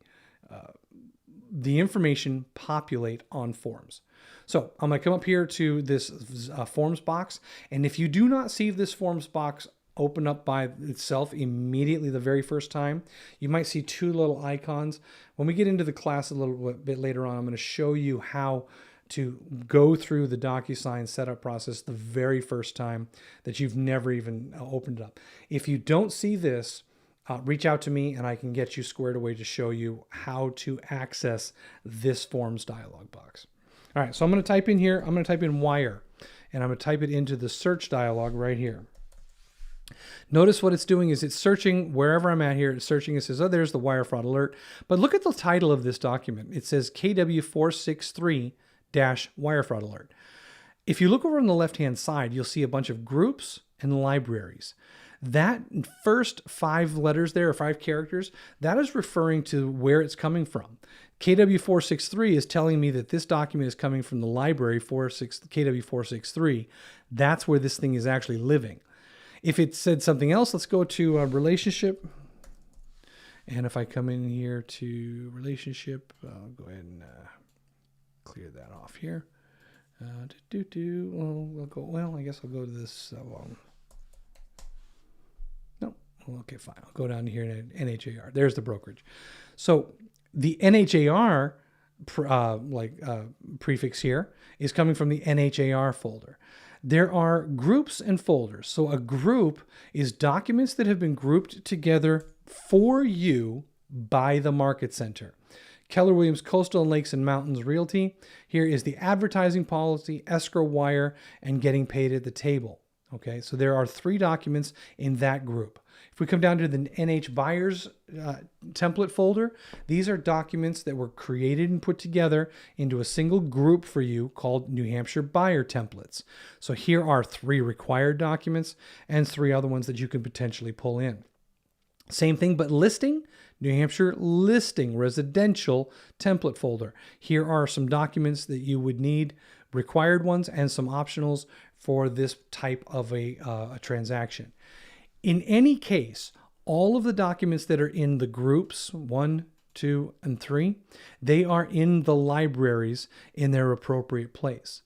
information populate on forms. So I'm going to come up here to this forms box, and if you do not see this forms box open up by itself immediately the very first time, you might see two little icons. When we get into the class a little bit later on, I'm going to show you how to go through the DocuSign setup process the very first time that you've never even opened it up. If you don't see this, reach out to me and I can get you squared away to show you how to access this forms dialog box. All right, so I'm going to type in here, I'm going to type in wire, and I'm going to type it into the search dialog right here. Notice what it's doing is it's searching wherever I'm at here. It's searching. It says, oh, there's the wire fraud alert. But look at the title of this document. It says KW463 wire fraud alert. If you look over on the left-hand side, you'll see a bunch of groups and libraries. That first 5 letters there, or 5 characters, that is referring to where it's coming from. KW463 is telling me that this document is coming from the library KW463. That's where this thing is actually living. If it said something else, let's go to a relationship. And if I come in here to relationship, I'll go ahead and clear that off here. Well, I guess I'll go to this. No, okay, fine. I'll go down here to NHAR. There's the brokerage. So the NHAR prefix here is coming from the NHAR folder. There are groups and folders. So a group is documents that have been grouped together for you by the Market Center. Keller Williams Coastal and Lakes and Mountains Realty. Here is the advertising policy, escrow wire, and getting paid at the table. Okay, so there are 3 documents in that group. If we come down to the NH Buyers template folder, these are documents that were created and put together into a single group for you called New Hampshire Buyer Templates. So here are 3 required documents and 3 other ones that you can potentially pull in. Same thing, but listing, New Hampshire Listing Residential Template folder. Here are some documents that you would need, required ones and some optionals for this type of a transaction. In any case, all of the documents that are in the groups 1, 2, and 3, they are in the libraries in their appropriate place.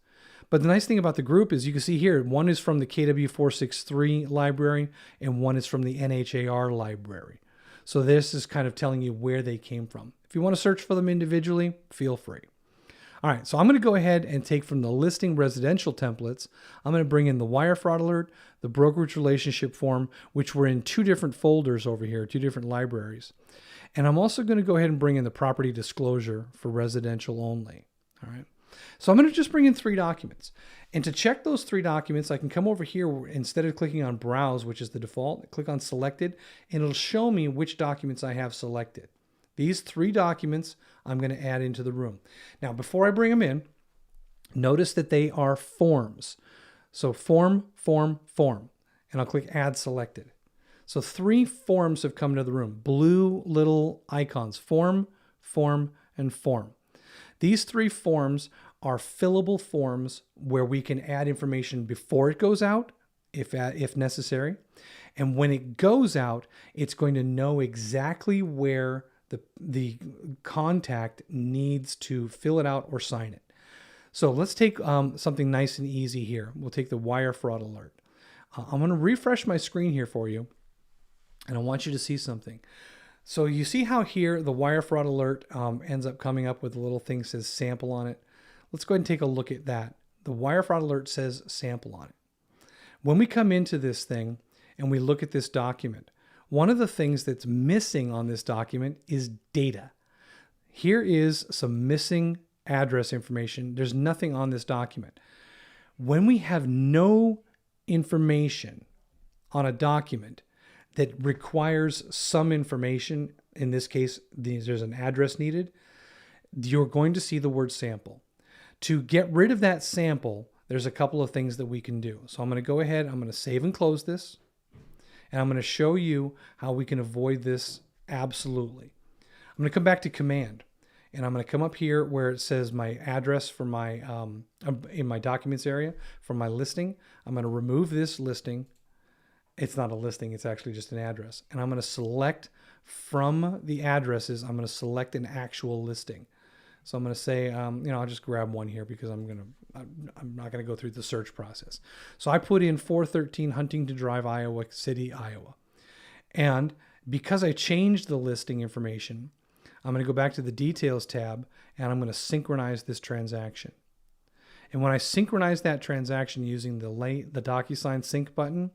But the nice thing about the group is you can see here, one is from the KW463 library and one is from the NHAR library. So this is kind of telling you where they came from. If you want to search for them individually, feel free. All right, so I'm going to go ahead and take from the listing residential templates, I'm going to bring in the wire fraud alert, the brokerage relationship form, which were in 2 different folders over here, 2 different libraries. And I'm also going to go ahead and bring in the property disclosure for residential only. All right. So I'm going to just bring in 3 documents. And to check those 3 documents, I can come over here, instead of clicking on Browse, which is the default, click on Selected, and it'll show me which documents I have selected. These 3 documents I'm going to add into the room. Now, before I bring them in, notice that they are forms. So form, form, form. And I'll click Add Selected. So 3 forms have come to the room. Blue little icons, form, form, and form. These 3 forms are fillable forms where we can add information before it goes out, if necessary. And when it goes out, it's going to know exactly where the contact needs to fill it out or sign it. So let's take something nice and easy here. We'll take the wire fraud alert. I'm going to refresh my screen here for you, and I want you to see something. So you see how here the wire fraud alert ends up coming up with a little thing that says sample on it. Let's go ahead and take a look at that. The wire fraud alert says sample on it. When we come into this thing and we look at this document, one of the things that's missing on this document is data. Here is some missing address information. There's nothing on this document. When we have no information on a document that requires some information, in this case, there's an address needed, you're going to see the word sample. To get rid of that sample, there's a couple of things that we can do. So I'm going to go ahead, I'm going to save and close this, and I'm going to show you how we can avoid this absolutely. I'm going to come back to command, and I'm going to come up here where it says my address for my, in my documents area for my listing. I'm going to remove this listing. It's not a listing, it's actually just an address. And I'm going to select from the addresses, I'm going to select an actual listing. So I'm going to say, I'll just grab one here because I'm not going to go through the search process. So I put in 413 Huntington Drive, Iowa City, Iowa. And because I changed the listing information, I'm going to go back to the details tab and I'm going to synchronize this transaction. And when I synchronize that transaction using the DocuSign sync button,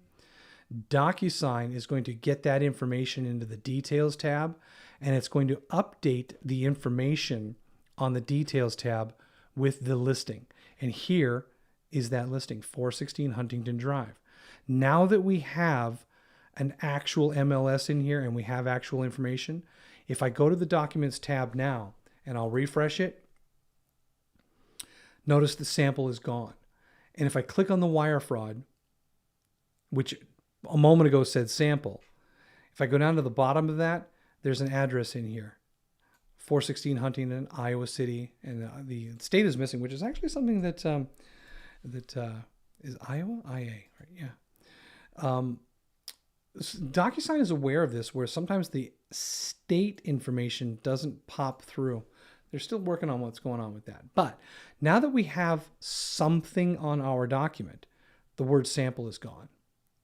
DocuSign is going to get that information into the details tab, and it's going to update the information on the details tab with the listing. And here is that listing, 416 Huntington Drive. Now that we have an actual MLS in here and we have actual information, if I go to the Documents tab now and I'll refresh it, notice the sample is gone. And if I click on the wire fraud, which a moment ago said sample, if I go down to the bottom of that, there's an address in here. 416 Huntington, Iowa City, and the state is missing, which is actually something that is Iowa? IA, right? Yeah. DocuSign is aware of this, where sometimes the state information doesn't pop through. They're still working on what's going on with that. But now that we have something on our document, the word sample is gone.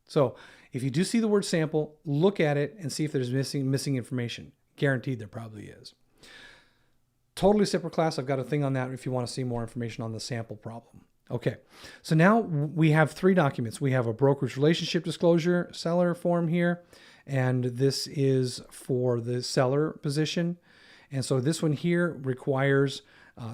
So if you do see the word sample, look at it and see if there's missing information. Guaranteed there probably is. Totally separate class. I've got a thing on that if you want to see more information on the sample problem. Okay, so now we have 3 documents. We have a brokerage relationship disclosure seller form here, and this is for the seller position. And so this one here requires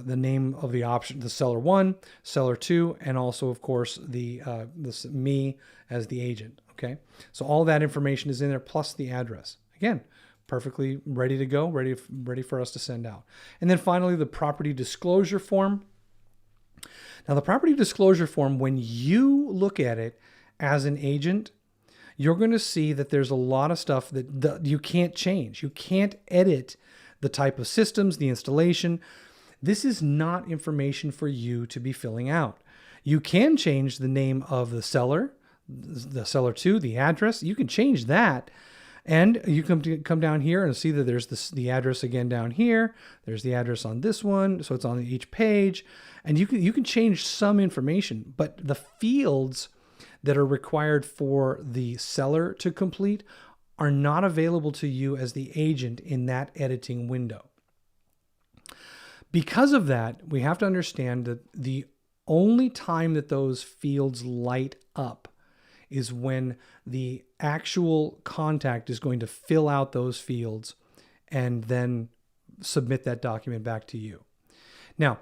the name of the option, the seller 1, seller 2, and also, of course, me as the agent. Okay, so all that information is in there, plus the address. Again, perfectly ready to go, ready for us to send out. And then finally, the property disclosure form. Now, the property disclosure form, when you look at it as an agent, you're going to see that there's a lot of stuff that you can't change. You can't edit the type of systems, the installation. This is not information for you to be filling out. You can change the name of the seller to the address. You can change that. And you come down here and see that there's the address again down here. There's the address on this one, so it's on each page. And you can change some information, but the fields that are required for the seller to complete are not available to you as the agent in that editing window. Because of that, we have to understand that the only time that those fields light up is when the actual contact is going to fill out those fields and then submit that document back to you. Now,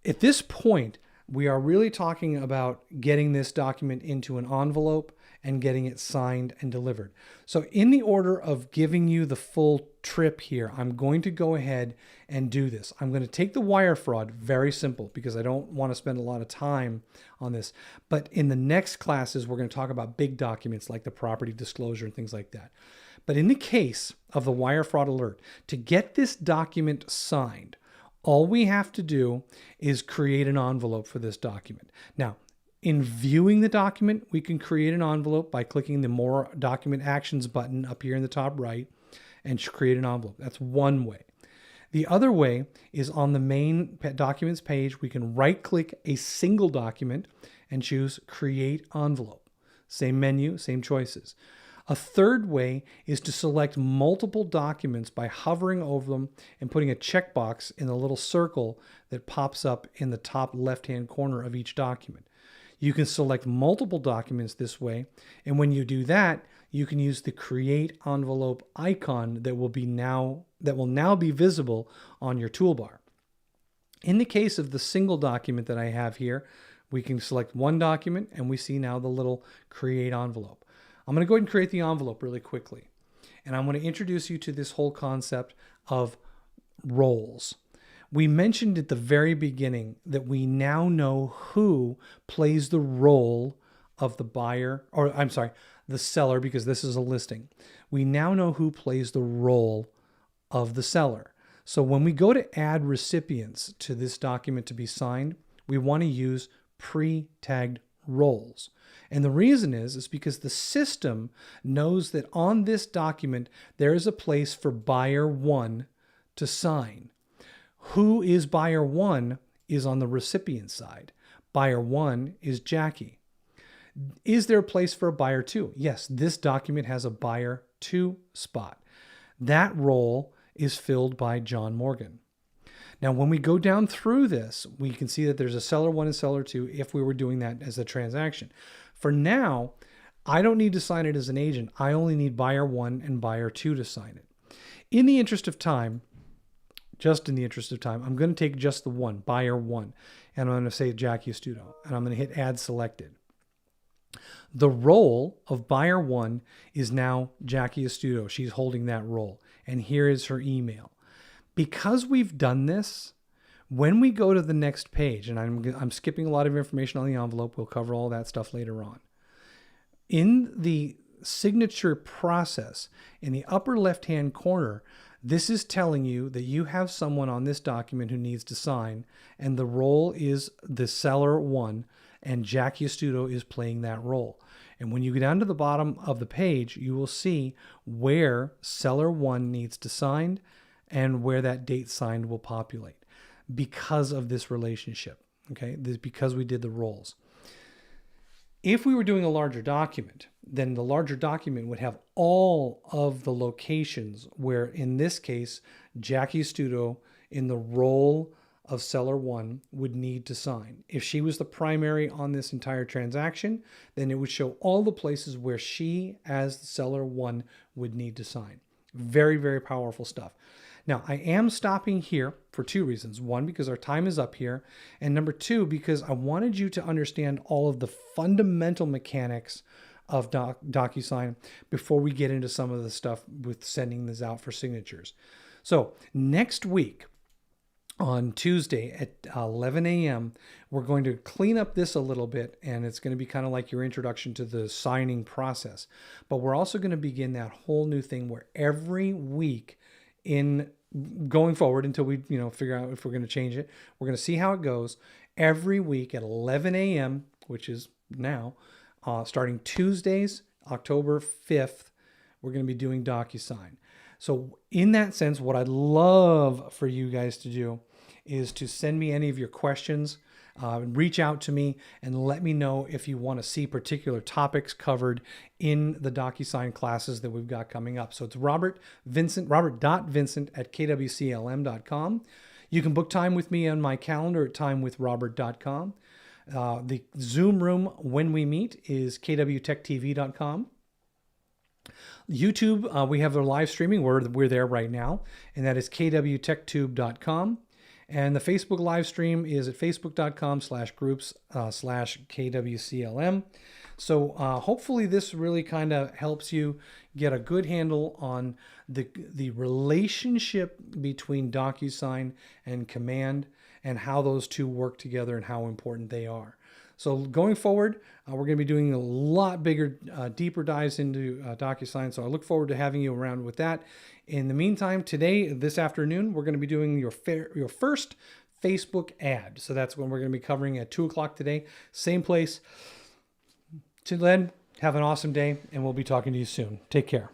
at this point, we are really talking about getting this document into an envelope and getting it signed and delivered. So in the order of giving you the full trip here, I'm going to go ahead and do this. I'm going to take the wire fraud, very simple, because I don't want to spend a lot of time on this. But in the next classes, we're going to talk about big documents like the property disclosure and things like that. But in the case of the wire fraud alert, to get this document signed, all we have to do is create an envelope for this document. Now, in viewing the document, we can create an envelope by clicking the More Document Actions button up here in the top right and create an envelope. That's one way. The other way is on the main documents page, we can right-click a single document and choose Create Envelope. Same menu, same choices. A third way is to select multiple documents by hovering over them and putting a checkbox in the little circle that pops up in the top left-hand corner of each document. You can select multiple documents this way, and when you do that, you can use the Create Envelope icon that will now be visible on your toolbar. In the case of the single document that I have here, we can select one document and we see now the little Create Envelope. I'm going to go ahead and create the envelope really quickly. And I'm going to introduce you to this whole concept of roles. We mentioned at the very beginning that we now know who plays the role of the buyer, or I'm sorry, the seller, because this is a listing. We now know who plays the role of the seller. So when we go to add recipients to this document to be signed, we want to use pre-tagged roles. And the reason is because the system knows that on this document, there is a place for buyer 1 to sign. Who is buyer 1 is on the recipient side. Buyer 1 is Jackie. Is there a place for a buyer 2? Yes, this document has a buyer 2 spot. That role is filled by John Morgan. Now, when we go down through this, we can see that there's a seller 1 and seller 2 if we were doing that as a transaction. For now, I don't need to sign it as an agent. I only need buyer 1 and buyer 2 to sign it. In the interest of time, just in the interest of time, I'm going to take just the one, buyer 1, and I'm going to say Jackie Astuto, and I'm going to hit Add Selected. The role of buyer 1 is now Jackie Astuto. She's holding that role, and here is her email. Because we've done this, when we go to the next page, and I'm skipping a lot of information on the envelope, we'll cover all that stuff later on. In the signature process, in the upper left-hand corner, this is telling you that you have someone on this document who needs to sign, and the role is the seller 1, and Jackie Astuto is playing that role. And when you go down to the bottom of the page, you will see where seller 1 needs to sign and where that date signed will populate because of this relationship, okay? Because we did the roles. If we were doing a larger document, then the larger document would have all of the locations where, in this case, Jackie Astuto in the role of seller 1 would need to sign. If she was the primary on this entire transaction, then it would show all the places where she, as the seller 1, would need to sign. Very, very powerful stuff. Now, I am stopping here for 2 reasons. 1, because our time is up here. And number 2, because I wanted you to understand all of the fundamental mechanics of DocuSign before we get into some of the stuff with sending this out for signatures. So next week, on Tuesday at 11 a.m., we're going to clean up this a little bit, and it's going to be kind of like your introduction to the signing process. But we're also going to begin that whole new thing where every week in going forward until we figure out if we're going to change it, we're going to see how it goes. every week at 11 a.m., which is now, starting Tuesdays, October 5th, we're going to be doing DocuSign. So in that sense, what I'd love for you guys to do is to send me any of your questions, reach out to me and let me know if you want to see particular topics covered in the DocuSign classes that we've got coming up. So it's robert.vincent@kwclm.com. You can book time with me on my calendar at timewithrobert.com. The Zoom room when we meet is kwtechtv.com. YouTube, we have the live streaming. We're there right now, and that is kwtechtube.com. And the Facebook live stream is at facebook.com/groups/kwclm. So hopefully this really kind of helps you get a good handle on the relationship between DocuSign and Command and how those two work together and how important they are. So going forward, we're going to be doing a lot bigger, deeper dives into DocuSign. So I look forward to having you around with that. In the meantime, this afternoon, we're going to be doing your first Facebook ad. So that's when we're going to be covering at 2 o'clock today. Same place. Till then, have an awesome day, and we'll be talking to you soon. Take care.